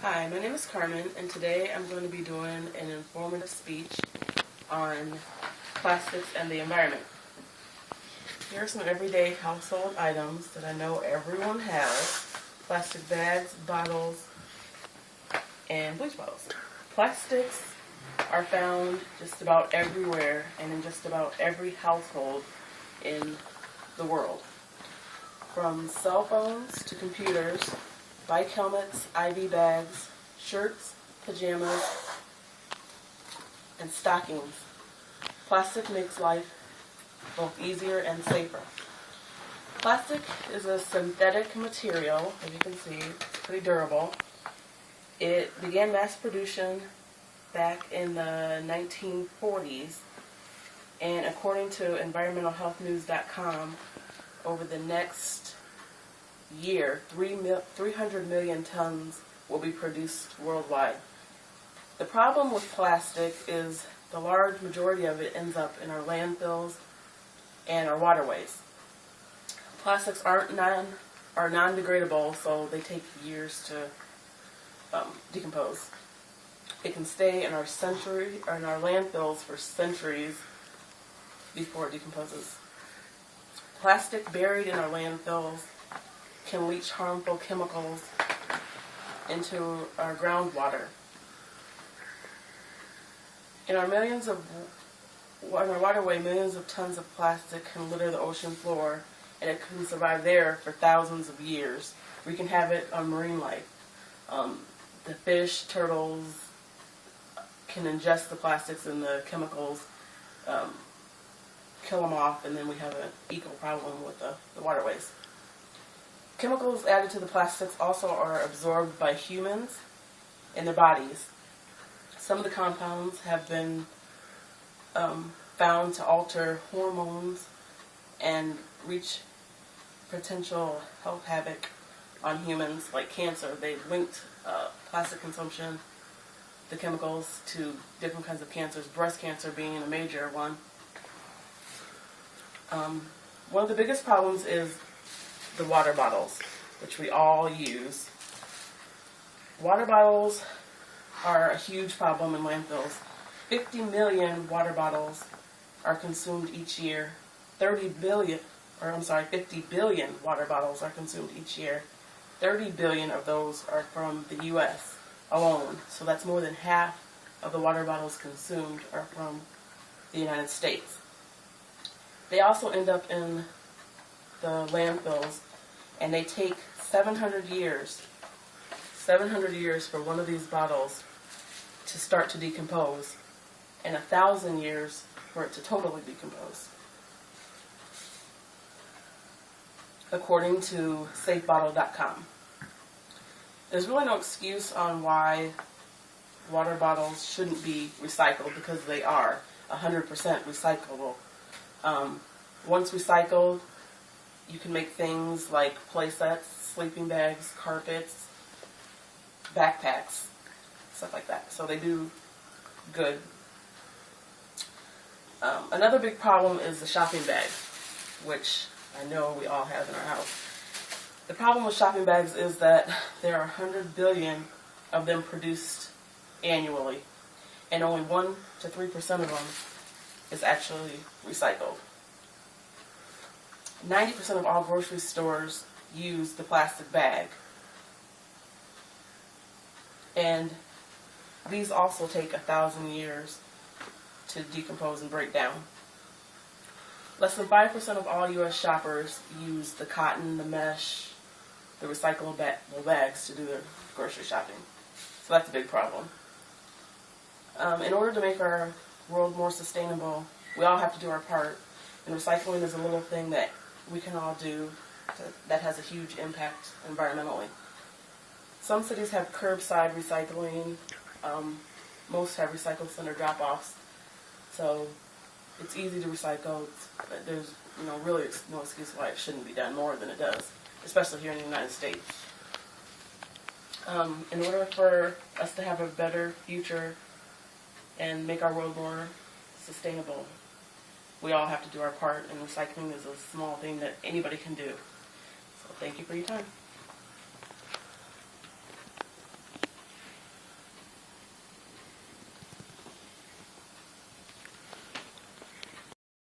Hi, my name is Carmen, and today I'm going to be doing an informative speech on plastics and the environment. Here are some everyday household items that I know everyone has: plastic bags, bottles, and bleach bottles. Plastics are found just about everywhere and in just about every household in the world. From cell phones to computers, bike helmets, IV bags, shirts, pajamas, and stockings. Plastic makes life both easier and safer. Plastic is a synthetic material, as you can see, it's pretty durable. It began mass production back in the 1940s, and according to environmentalhealthnews.com, over the next year, 300 million tons will be produced worldwide. The problem with plastic is the large majority of it ends up in our landfills and our waterways. Plastics are non-degradable, so they take years to decompose. It can stay in our landfills for centuries before it decomposes. Plastic buried in our landfills can leach harmful chemicals into our groundwater. In our waterway, millions of tons of plastic can litter the ocean floor, and it can survive there for thousands of years. We can have it on marine life. The fish, turtles can ingest the plastics and the chemicals, kill them off, and then we have an eco problem with the waterways. Chemicals added to the plastics also are absorbed by humans in their bodies. Some of the compounds have been found to alter hormones and reach potential health havoc on humans, like cancer. They've linked plastic consumption, the chemicals, to different kinds of cancers, breast cancer being a major one. One of the biggest problems is the water bottles, which we all use. Water bottles are a huge problem in landfills. 50 million water bottles are consumed each year. 50 billion water bottles are consumed each year. 30 billion of those are from the U.S. alone. So that's more than half of the water bottles consumed are from the United States. They also end up in the landfills, and they take 700 years for one of these bottles to start to decompose, and 1,000 years for it to totally decompose, according to safebottle.com. There's really no excuse on why water bottles shouldn't be recycled, because they are 100% recyclable. Once recycled, you can make things like play sets, sleeping bags, carpets, backpacks, stuff like that. So they do good. Another big problem is the shopping bag, which I know we all have in our house. The problem with shopping bags is that there are 100 billion of them produced annually, and only 1 to 3% of them is actually recycled. 90% of all grocery stores use the plastic bag, and these also take 1,000 years to decompose and break down. Less than 5% of all U.S. shoppers use the cotton, the mesh, the recyclable bags to do their grocery shopping. So that's a big problem. In order to make our world more sustainable, we all have to do our part, and recycling is a little thing that we can all do that has a huge impact environmentally. Some cities have curbside recycling. Most have recycle center drop-offs. So it's easy to recycle. There's really no excuse why it shouldn't be done more than it does, especially here in the United States. In order for us to have a better future and make our world more sustainable, we all have to do our part, and recycling is a small thing that anybody can do. So thank you for your time.